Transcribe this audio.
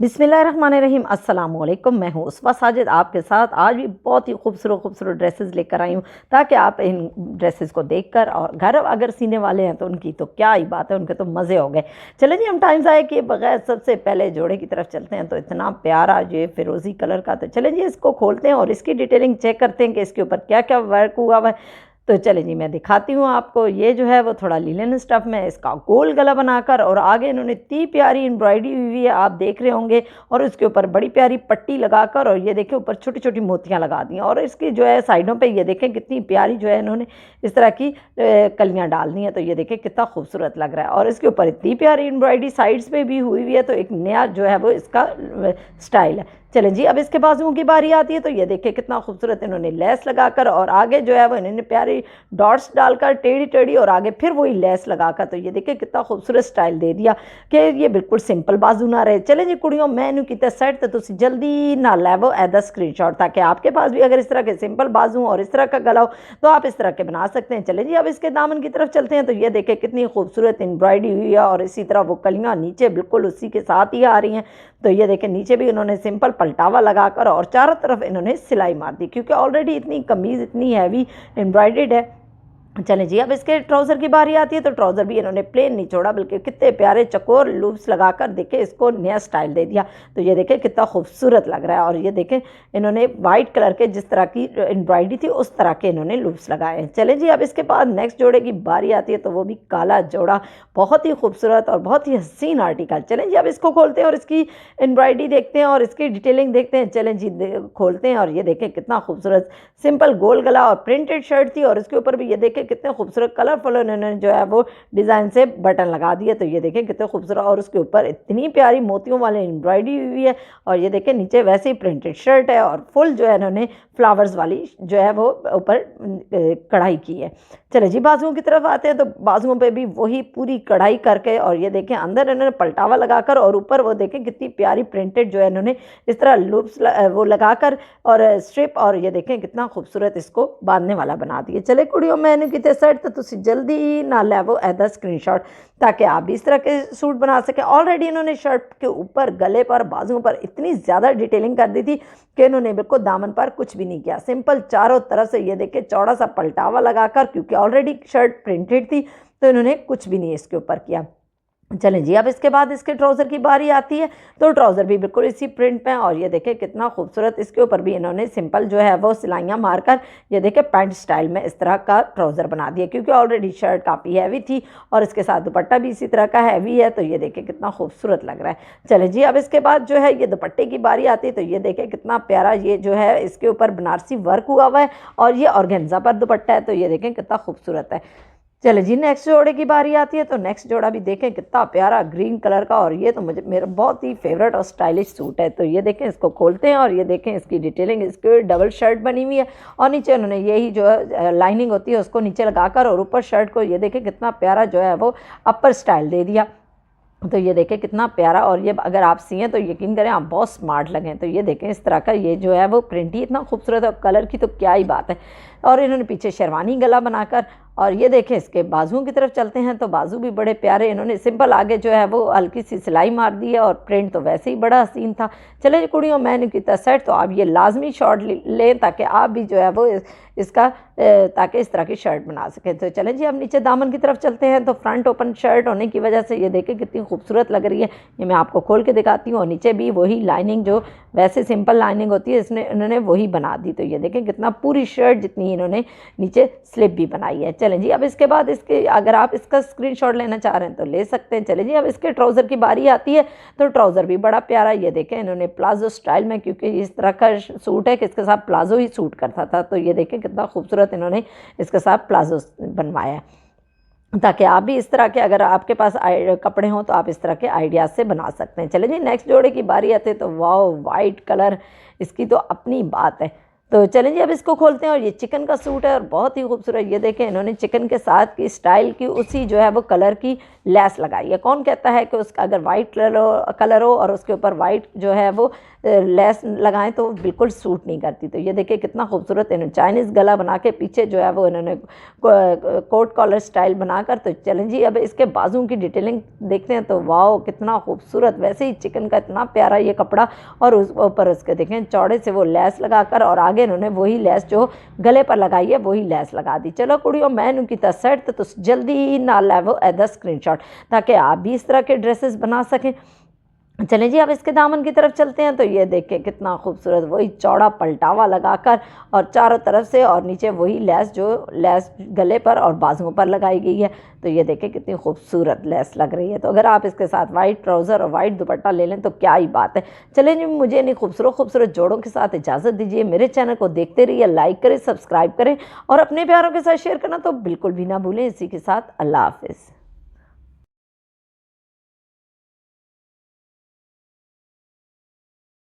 बिस्मिल्लाहिर्रहमानिर्रहीम अस्सलाम वालेकुम। मैं हूँ उसवा साजिद आपके साथ। आज भी बहुत ही खूबसूरत ड्रेसेस लेकर आई हूँ ताकि आप इन ड्रेसेस को देखकर और घर अगर सीने वाले हैं तो उनकी तो क्या ही बात है, उनके तो मज़े हो गए। चलें जी, हम टाइम ज़ाया किए बगैर सबसे पहले जोड़े की तरफ चलते हैं। तो इतना प्यारा ये फिरोज़ी कलर का, तो चलें जी इसको खोलते हैं और इसकी डिटेलिंग चेक करते हैं कि इसके ऊपर क्या क्या वर्क हुआ हुआ है। तो चलें जी, मैं दिखाती हूँ आपको। ये जो है वो थोड़ा लिनन स्टफ़ में इसका गोल गला बनाकर और आगे इन्होंने इतनी प्यारी एम्ब्रॉयडरी हुई हुई है, आप देख रहे होंगे। और उसके ऊपर बड़ी प्यारी पट्टी लगाकर और ये देखें ऊपर छोटी छोटी मोतियाँ लगा दी हैं। और इसकी जो है साइडों पे ये देखें कितनी प्यारी जो है इन्होंने इस तरह की कलियाँ डाल दी हैं। तो ये देखें कितना खूबसूरत लग रहा है। और इसके ऊपर इतनी प्यारी एम्ब्रॉयडरी साइड्स पे भी हुई हुई है। तो एक नया जो है वो इसका स्टाइल है। चलें जी, अब इसके बाजुओं की बारी आती है। तो ये देखिए कितना खूबसूरत इन्होंने लेस लगाकर और आगे जो है वो इन्होंने प्यारी डॉट्स डालकर टेढ़ी टेढ़ी और आगे फिर वही लेस लगाकर, तो ये देखिए कितना खूबसूरत स्टाइल दे दिया कि ये बिल्कुल सिंपल बाजू ना रहे। चलें जी कुड़ियों, मैनू कितना सेट तो तुम जल्दी ना लैवो एदा स्क्रीनशॉट, ताकि आपके पास भी अगर इस तरह के सिंपल बाजू और इस तरह का गला हो तो आप इस तरह के बना सकते हैं। चलें जी, अब इसके दामन की तरफ चलते हैं। तो ये देखिए कितनी खूबसूरत एम्ब्रॉयडरी हुई है और इसी तरह वो कलियाँ नीचे बिल्कुल उसी के साथ ही आ रही हैं। तो ये देखें नीचे भी उन्होंने सिंपल पलटावा लगाकर और चारों तरफ इन्होंने सिलाई मार दी, क्योंकि ऑलरेडी इतनी कमीज़ इतनी हैवी एम्ब्रॉयडर्ड है। चलें जी, अब इसके ट्राउज़र की बारी आती है। तो ट्राउज़र भी इन्होंने प्लेन नहीं छोड़ा, बल्कि कितने प्यारे चकोर लूप्स लगाकर देखें इसको नया स्टाइल दे दिया। तो ये देखें कितना खूबसूरत लग रहा है। और ये देखें इन्होंने वाइट कलर के जिस तरह की एम्ब्रॉयडरी थी उस तरह के इन्होंने लूप्स लगाए हैं। चलें जी, अब इसके बाद नेक्स्ट जोड़े की बारी आती है। तो वो भी काला जोड़ा, बहुत ही खूबसूरत और बहुत ही हसीन आर्टिकल। चलें जी, अब इसको खोलते हैं और इसकी एम्ब्रॉयडरी देखते हैं और इसकी डिटेलिंग देखते हैं। चलें जी खोलते हैं और ये देखें कितना खूबसूरत सिंपल गोल गला और प्रिंटेड शर्ट थी। और इसके ऊपर भी ये देखें कितने खूबसूरत कलरफुल उन्होंने जो है वो डिज़ाइन से बटन लगा दिए। तो ये देखें कितने खूबसूरत और उसके ऊपर इतनी प्यारी मोतियों वाली एम्ब्रॉयडरी हुई है। और ये देखें नीचे वैसे ही प्रिंटेड शर्ट है और फुल जो है इन्होंने फ्लावर्स वाली जो है वो ऊपर कढ़ाई की है। चले जी बाजुओं की तरफ आते हैं। तो बाजुओं पे भी वही पूरी कढ़ाई करके और ये देखें अंदर इन्होंने पलटावा लगाकर और ऊपर वो देखें कितनी प्यारी प्रिंटेड जो है इन्होंने इस तरह लूप्स वो लगाकर और स्ट्रिप, और ये देखें कितना खूबसूरत इसको बांधने वाला बना दिए। चले कुड़ियों, मैंने कितने सेट तो तुम जल्दी ना लैवो एदा स्क्रीनशॉट, ताकि आप भी इस तरह के सूट बना सकें। ऑलरेडी इन्होंने शर्ट के ऊपर, गले पर, बाजुओं पर इतनी ज़्यादा डिटेलिंग कर दी थी कि इन्होंने बिल्कुल दामन पर कुछ भी नहीं किया। सिंपल चारों तरफ से ये देखें चौड़ा सा पलटावा लगाकर, क्योंकि ऑलरेडी शर्ट प्रिंटेड थी तो इन्होंने कुछ भी नहीं इसके ऊपर किया। चलें जी, अब इसके बाद इसके ट्राउज़र की बारी आती है। तो ट्राउज़र भी बिल्कुल इसी प्रिंट में और ये देखें कितना खूबसूरत इसके ऊपर भी इन्होंने सिंपल जो है वो सिलाइयाँ मारकर ये देखें पैंट स्टाइल में इस तरह का ट्राउज़र बना दिया, क्योंकि ऑलरेडी शर्ट काफ़ी हैवी थी और इसके साथ दुपट्टा भी इसी तरह का हैवी है। तो ये देखें कितना खूबसूरत लग रहा है। चलें जी, अब इसके बाद जो है ये दुपट्टे की बारी आती है। तो ये देखें कितना प्यारा ये जो है इसके ऊपर बनारसी वर्क हुआ हुआ है और ये ऑर्गेन्जा पर दुपट्टा है। तो ये देखें कितना खूबसूरत है। चले जी, नेक्स्ट जोड़े की बारी आती है। तो नेक्स्ट जोड़ा भी देखें कितना प्यारा ग्रीन कलर का, और ये तो मुझे मेरा बहुत ही फेवरेट और स्टाइलिश सूट है। तो ये देखें इसको खोलते हैं और ये देखें इसकी डिटेलिंग, इसकी डबल शर्ट बनी हुई है और नीचे उन्होंने यही जो है लाइनिंग होती है उसको नीचे लगाकर और ऊपर शर्ट को ये देखें कितना प्यारा जो है वो अपर स्टाइल दे दिया। तो ये देखें कितना प्यारा, और ये अगर आप सिएं तो यकीन करें आप बहुत स्मार्ट लगें। तो ये देखें इस तरह का ये जो है वो प्रिंट ही इतना खूबसूरत है, कलर की तो क्या ही बात है। और इन्होंने पीछे शेरवानी गला बनाकर और ये देखें इसके बाजुओं की तरफ चलते हैं। तो बाजू भी बड़े प्यारे, इन्होंने सिंपल आगे जो है वो हल्की सी सिलाई मार दी है और प्रिंट तो वैसे ही बड़ा हसीन था। चले कुड़ियों, मैंने किया सेट तो आप ये लाजमी शॉर्ट लें ताकि आप भी जो है वो इसका ताकि इस तरह की शर्ट बना सकें। तो चलें जी, अब नीचे दामन की तरफ चलते हैं। तो फ्रंट ओपन शर्ट होने की वजह से ये देखें कितनी खूबसूरत लग रही है। ये मैं आपको खोल के दिखाती हूँ। और नीचे भी वही लाइनिंग जो वैसे सिंपल लाइनिंग होती है इसने इन्होंने वही बना दी। तो ये देखें कितना पूरी शर्ट जितनी इन्होंने नीचे स्लिप भी बनाई है। चलें जी, अब इसके बाद इसके अगर आप इसका स्क्रीनशॉट लेना चाह रहे हैं तो ले सकते हैं। चलें जी, अब इसके ट्राउज़र की बारी आती है। तो ट्राउज़र भी बड़ा प्यारा, ये देखें इन्होंने प्लाजो स्टाइल में, क्योंकि इस तरह का सूट है कि इसके साथ प्लाजो ही सूट करता था। तो ये देखें कितना खूबसूरत इन्होंने इसके साथ प्लाजो बनवाया है, ताकि आप भी इस तरह के अगर आपके पास कपड़े हों तो आप इस तरह के आइडियाज़ से बना सकते हैं। चलें जी, नेक्स्ट जोड़े की बारी आती है। तो वाओ, वाइट कलर इसकी तो अपनी बात है। तो चलें जी अब इसको खोलते हैं। और ये चिकन का सूट है और बहुत ही खूबसूरत, ये देखें इन्होंने चिकन के साथ की स्टाइल की उसी जो है वो कलर की लेस लगाई है। कौन कहता है कि उसका अगर वाइट कलर हो और उसके ऊपर वाइट जो है वो लेस लगाएं तो बिल्कुल सूट नहीं करती। तो ये देखिए कितना खूबसूरत इन्होंने चाइनीज़ गला बना के पीछे जो है वो इन्होंने कोट कॉलर स्टाइल बनाकर। तो चलें जी अब इसके बाजू की डिटेलिंग देखते हैं। तो वाओ कितना खूबसूरत, वैसे ही चिकन का इतना प्यारा ये कपड़ा, और उस ऊपर उसके देखें चौड़े से वो लेस लगाकर, और आगे इन्होंने वही लेस जो गले पर लगाई है वही लेस लगा दी। चलो कुड़ियों मैं उनकी तसैट तो जल्दी ही ना लेवो एदा स्क्रीनशॉट, ताकि आप भी इस तरह के ड्रेसेस बना सकें। चलें जी अब इसके दामन की तरफ चलते हैं। तो ये देखें कितना खूबसूरत, वही चौड़ा पलटावा लगाकर और चारों तरफ से, और नीचे वही लेस जो लेस गले पर और बाजुओं पर लगाई गई है। तो ये देखें कितनी खूबसूरत लेस लग रही है। तो अगर आप इसके साथ वाइट ट्राउज़र और वाइट दुपट्टा ले लें तो क्या ही बात है। चलें जी मुझे इन्हीं खूबसूरत खूबसूरत जोड़ों के साथ इजाज़त दीजिए। मेरे चैनल को देखते रहिए, लाइक करें, सब्सक्राइब करें और अपने प्यारों के साथ शेयर करना तो बिल्कुल भी ना भूलें। इसी के साथ अल्लाह हाफिज़।